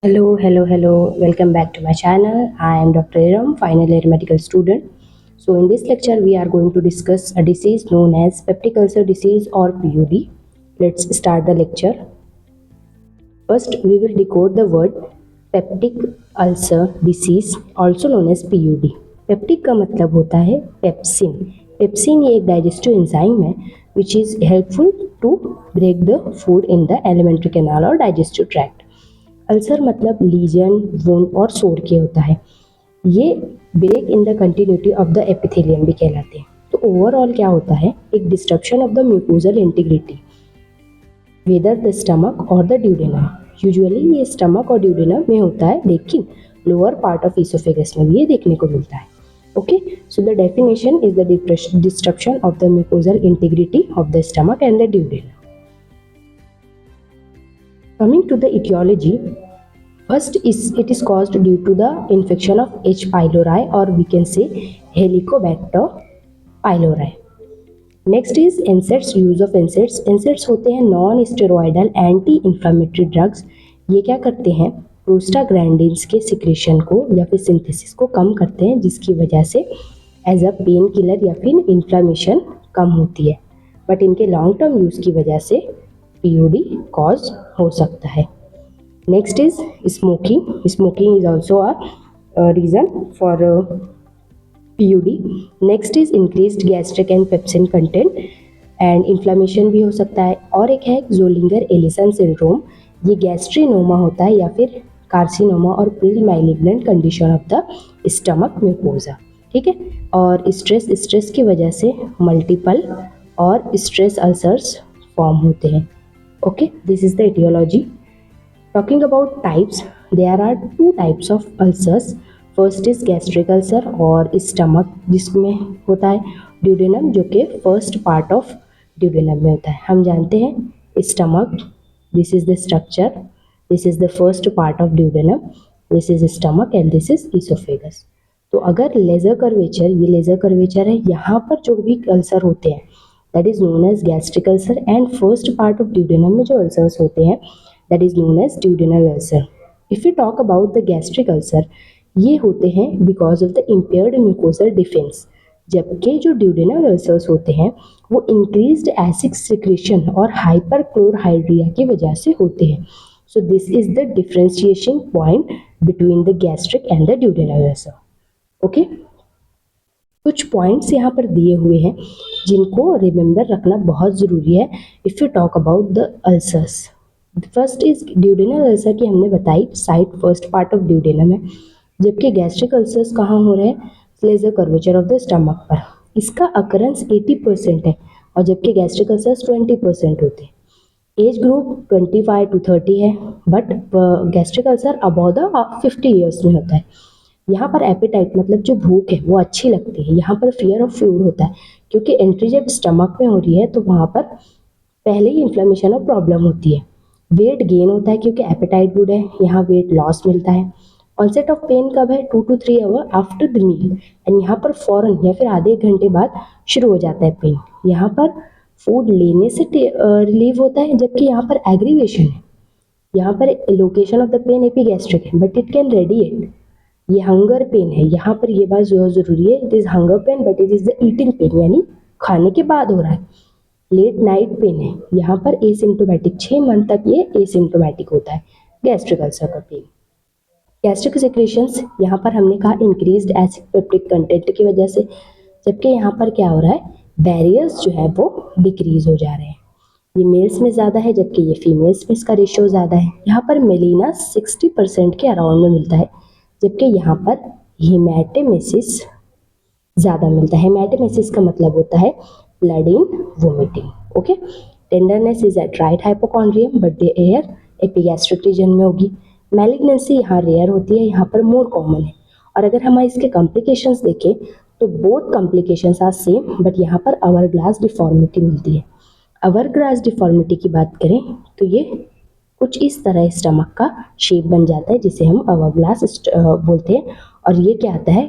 Hello. Welcome back to my channel. I am Dr. Iram, final year medical student. So, in this lecture, we are going to discuss a disease known as peptic ulcer disease or PUD. Let's start the lecture. First, we will decode the word peptic ulcer disease, also known as PUD. Peptic का मतलब होता है pepsin. Pepsin ये एक digestive enzyme है which is helpful to break the food in the alimentary canal और digestive tract. Ulcer मतलब lesion, wound और सोर के होता है. ये break in the continuity of the epithelium भी कहलाते हैं. तो ओवरऑल क्या होता है, एक destruction of the mucosal integrity whether the stomach और द ड्यूडेनम. यूजुअली ये स्टमक और ड्यूडेनम में होता है, लेकिन लोअर पार्ट ऑफ इसोफेगस में भी ये देखने को मिलता है. Okay, so the definition is the destruction of the mucosal integrity of the stomach and the duodenum. Coming to the etiology, first it is caused due to the infection of H. pylori, or we can say Helicobacter pylori. Next is NSAIDs, use of NSAIDs. NSAIDs होते हैं non steroidal anti inflammatory drugs. ये क्या करते हैं, prostaglandins के secretion को या फिर सिंथेसिस को कम करते हैं, जिसकी वजह से एज अ पेन किलर या फिर इन्फ्लामेशन कम होती है. बट इनके लॉन्ग टर्म यूज़ की वजह से पीयूडी कॉज हो सकता है. Next is smoking. Smoking is also a reason for PUD. Next is increased gastric and pepsin content and inflammation भी हो सकता है. और एक है जोलिंगर एलिसन सिंड्रोम. ये गैस्ट्रिनोमा होता है या फिर कार्सिनोमा और pre malignant condition of the stomach mucosa. ठीक है. और स्ट्रेस की वजह से मल्टीपल और स्ट्रेस अल्सर्स फॉर्म होते हैं. Okay, this is the aetiology. Talking about types, there are 2 types of ulcers. First is gastric ulcer और स्टमक जिसमें होता है, ड्यूडेनम जो कि फर्स्ट पार्ट ऑफ ड्यूडेनम में होता है. हम जानते हैं stomach, this is the structure, this is the first part of duodenum, this is stomach and this is esophagus. तो अगर लेजर कर्वेचर, ये लेजर कर्वेचर है, यहाँ पर जो भी अल्सर होते हैं that is known as gastric ulcer, and first part of duodenum में जो अल्सर्स होते हैं that is known as duodenal ulcer. If we talk about the gastric ulcer, ये होते हैं because of the impaired mucosal defense. जबकि जो duodenal ulcers होते हैं वो इंक्रीज्ड एसिड सिक्रेशन और हाइपरक्लोरहाइड्रिया की वजह से होते हैं. So this is the differentiation point between the gastric and the duodenal ulcer. Okay, कुछ पॉइंट्स यहाँ पर दिए हुए हैं जिनको रिमेंबर रखना बहुत ज़रूरी है if you talk about the ulcers. First is duodenal ulcer की हमने बताई side first part of duodenum है, जबकि गैस्ट्रिक अल्सर्स कहाँ हो रहे हैं, lesser curvature of the stomach पर. इसका अकरेंस 80% है और जबकि गैस्ट्रिक अल्सर्स 20% होते हैं. एज ग्रुप 25 to 30 है, but gastric ulcer above the 50 years में होता है. यहाँ पर एपेटाइट मतलब जो भूख है वो अच्छी लगती है. यहाँ पर फियर ऑफ फूड होता है क्योंकि एंट्री जब स्टमक में हो रही है तो वहाँ पर पहले ही इन्फ्लेमेशन और प्रॉब्लम होती है. वेट गेन होता है क्योंकि एपेटाइट गुड है, यहाँ वेट लॉस मिलता है. ऑनसेट ऑफ पेन कब है, 2 to 3 hour after the meal, and यहाँ पर फौरन या फिर आधे घंटे बाद शुरू हो जाता है पेन. यहाँ पर फूड लेने से रिलीव होता है, जबकि यहाँ पर एग्रीवेशन है. यहाँ पर location of the pain epigastric है बट इट कैन रेडिएट. ये हंगर पेन है, यहाँ पर ये बात जो ज़रूरी है, it is hunger pain but it is the eating pain, यानी खाने के बाद हो रहा है. लेट नाइट पेन है, यहाँ पर एसिम्टोमेटिक, 6 मंथ तक ये एसिम्टोमेटिक होता है गैस्ट्रिक अल्सर का पेन. गैस्ट्रिक सिक्रेशंस, यहाँ पर हमने कहा इंक्रीज्ड एसिड पेप्टिक कंटेंट की वजह से, जबकि यहाँ पर क्या हो रहा है, बैरियर्स जो है वो डिक्रीज हो जा रहे हैं. ये मेल्स में ज़्यादा है जबकि ये फीमेल्स में इसका रेशियो ज़्यादा है. यहाँ पर मेलिना 60% के अराउंड में मिलता है, जबकि यहाँ पर हेमाटेमेसिस ज़्यादा मिलता है. हेमाटेमेसिस का मतलब होता है blood in vomiting. Okay, tenderness is at right hypochondrium but the air epigastric region में होगी. मैलिग्नेंसी यहाँ रेयर होती है, यहाँ पर मोर कॉमन है. और अगर हम इसके कॉम्प्लिकेशंस देखें तो both complications are same, but यहाँ पर आवर ग्लास डिफॉर्मिटी मिलती है. आवर ग्लास डिफॉर्मिटी की बात करें तो ये कुछ इस तरह स्टमक का शेप बन जाता है जिसे हम आवर ग्लास बोलते हैं. और ये क्या आता है,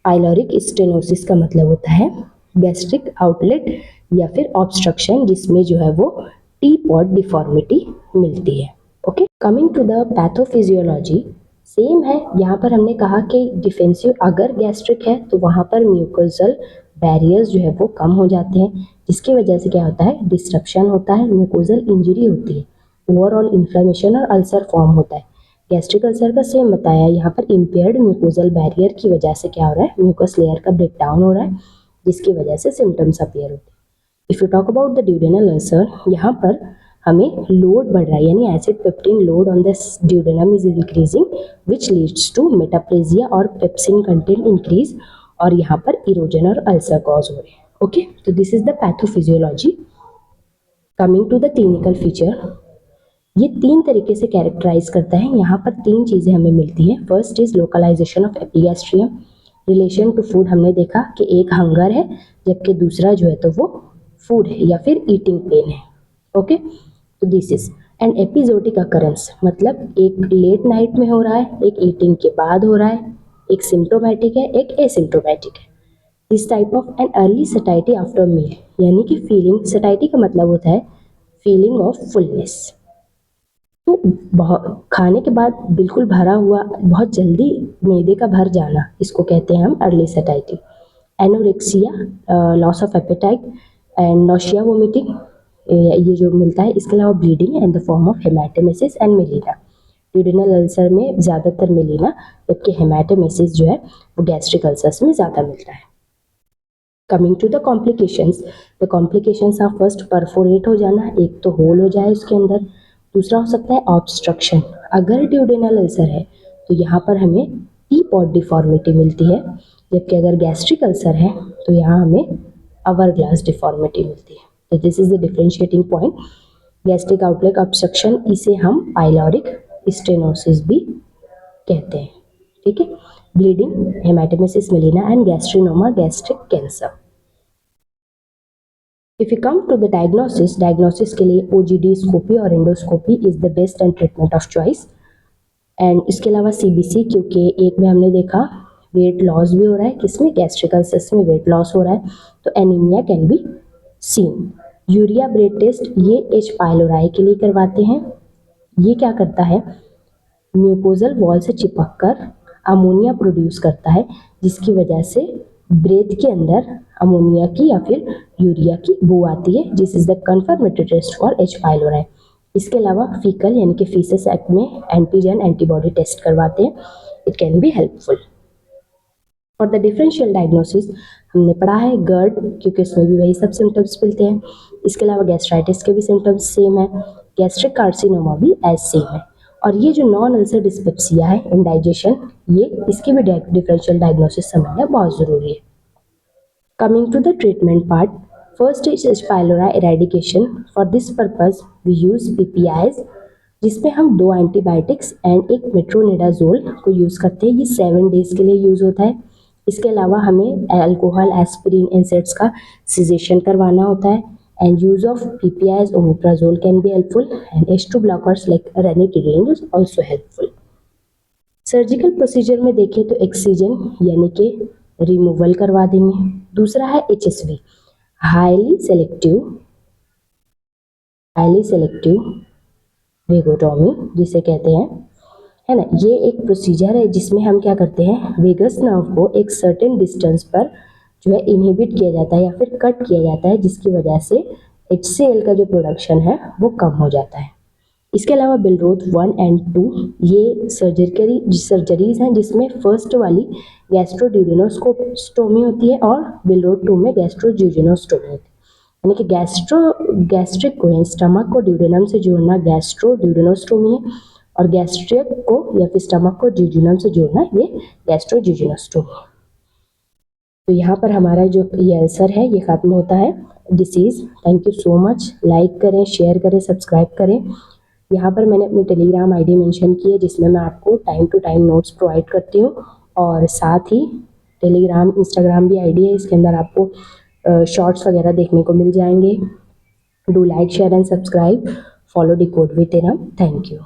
पाइलोरिक स्टेनोसिस का मतलब होता है गैस्ट्रिक आउटलेट या फिर ऑब्स्ट्रक्शन जिसमें जो है वो टी पॉट डिफॉर्मिटी मिलती है. Okay. Coming to the pathophysiology, same है। यहाँ पर हमने कहा कि डिफेंसिव अगर गैस्ट्रिक है तो वहाँ पर म्यूकोजल बैरियर्स जो है वो कम हो जाते हैं, जिसकी वजह से क्या होता है, डिस्ट्रप्शन होता है, म्यूकोजल इंजरी होती है, ओवरऑल इन्फ्लेमेशन और अल्सर फॉर्म होता है। गैस्ट्रिक अल्सर का सेम बताया, यहाँ पर इम्पेयर्ड म्यूकोजल बैरियर की वजह से क्या हो रहा है, म्यूकस लेयर का ब्रेक डाउन हो रहा है, जिसकी वजह से सिम्टम्स अपीयर होते हैं। If you talk about the duodenal ulcer, यहाँ पर हमें लोड बढ़ रहा है, यानी acid peptic load on the duodenum is increasing which leads to metaplasia और पेप्सिन कंटेंट इंक्रीज, और यहाँ पर इरोजन और अल्सर कॉज हो रहे हैं। ओके, तो this is the pathophysiology. Coming to the clinical feature, ये 3 तरीके से कैरेक्टराइज करता है। यहाँ पर 3 चीज़ें हमें मिलती हैं। First is localisation of epigastrium, relation to food हमने देखा कि एक हंगर है, जबकि दूसरा जो है तो वो फूड है या फिर ईटिंग पेन है। ओके, तो दिस इज एंड एपिजोडिक अकरेंस, मतलब एक लेट नाइट में हो रहा है, एक ईटिंग के बाद हो रहा है, एक सिम्टोमेटिक है, एक एसिम्टोमेटिक है। This type of an early satiety after meal, यानी कि फीलिंग, सटाइटी का मतलब होता है फीलिंग ऑफ फुलनेस, तो खाने के बाद बिल्कुल भरा हुआ, बहुत जल्दी मैदे का भर जाना, इसको कहते हैं हम early satiety. Anorexia, loss of appetite and nausea vomiting, ये जो मिलता है। इसके अलावा bleeding and the form of haematemesis and melaena, duodenal ulcer में ज़्यादातर मेलिना, जबकि हेमाटेमेसिस जो है वो गैस्ट्रिक अल्सर्स में ज़्यादा मिलता है। Coming to the complications, the complications are first perforate हो जाना, एक तो होल हो जाए उसके अंदर, दूसरा हो सकता है ऑब्स्ट्रक्शन। अगर ड्यूडेनल अल्सर है तो यहाँ पर हमें टी पॉट डिफॉर्मिटी मिलती है, जबकि अगर गैस्ट्रिक अल्सर है तो यहाँ हमें आवर ग्लास डिफॉर्मिटी मिलती है। तो this is the differentiating point. Gastric outlet obstruction, इसे हम पाइलोरिक स्टेनोसिस भी कहते हैं। ठीक है, bleeding, haematemesis melaena and gastrinoma, gastric cancer. If you come to the diagnosis, diagnosis के लिए ओजीडी स्कोपी और endoscopy is the best and treatment of choice. And इसके अलावा सीबीसी, क्योंकि एक में हमने देखा वेट लॉस भी हो रहा है, किसमें, गैस्ट्रिक अल्सर्स में वेट लॉस हो रहा है, तो anaemia can be seen. Urea breath test, ये एच पाइलोराई के लिए करवाते हैं। ये क्या करता है, म्यूकोजल वॉल से चिपक कर अमोनिया प्रोड्यूस करता है, जिसकी वजह से ब्रेथ के अंदर अमोनिया की या फिर यूरिया की बू आती है। This is the confirmatory test for H pylori. इसके अलावा फीकल यानी कि फीसेस एक्ट में एंटीजन एंटीबॉडी टेस्ट करवाते हैं, it can be helpful. For the differential diagnosis हमने पढ़ा है GERD, क्योंकि इसमें भी वही सब सिम्टम्स मिलते हैं। इसके अलावा गैस्ट्राइटिस के भी सिम्टम्स सेम है, गैस्ट्रिक कार्सिनोमा भी एज सेम है। और ये जो नॉन अल्सर डिस्पेप्सिया है, इंडाइजेशन, ये इसके भी डिफरेंशियल डायग्नोसिस समझना बहुत ज़रूरी है। Coming to the treatment part, first is H. pylori eradication. For this purpose we use PPIs, जिसमें हम 2 एंटीबायोटिक्स एंड एक मेट्रोनिडाजोल को यूज़ करते हैं। ये 7 डेज के लिए यूज़ होता है। इसके अलावा हमें अल्कोहल, एस्पिरिन, एनसेड्स का सिजेशन करवाना होता है। And use of PPIs, omeprazole can be helpful, and H2 blockers like ranitidine is also helpful. Surgical procedure में देखें तो एक्सीजन यानी कि रिमूवल करवा देंगे। दूसरा है HSV, हाईली सेलेक्टिव वेगोटॉमी जिसे कहते हैं, है ना। ये एक प्रोसीजर है जिसमें हम क्या करते हैं, वेगस नर्व को एक सर्टेन डिस्टेंस पर जो है इनहिबिट किया जाता है या फिर कट किया जाता है, जिसकी वजह से HCl का जो प्रोडक्शन है वो कम हो जाता है। इसके अलावा बिलरोथ 1 and 2 ये सर्जरीज हैं, जिसमें फर्स्ट वाली गैस्ट्रोड्यूडेनोस्टोमी होती है और बिलरोथ 2 में गैस्ट्रोज्यूजिनोस्टोमी होती है। यानी कि गैस्ट्रिक को, स्टमक को ड्यूडेनम से जोड़ना गैस्ट्रोड्यूडेनोस्टोमी है, और गैस्ट्रिक को या फिर स्टमक को ज्यूजिनम से जोड़ना ये गैस्ट्रोज्यूजिनोस्टोमी है। तो यहाँ पर हमारा जो ये अल्सर है ये खत्म होता है, disease. Thank you so much. Like करें, शेयर करें, सब्सक्राइब करें। यहाँ पर मैंने अपनी टेलीग्राम आईडी मेंशन की है, जिसमें मैं आपको time to time notes provide करती हूँ, और साथ ही टेलीग्राम, इंस्टाग्राम भी आईडी है, इसके अंदर आपको शॉर्ट्स वगैरह देखने को मिल जाएंगे। Do like, share and subscribe. Follow decode with annum. Thank you.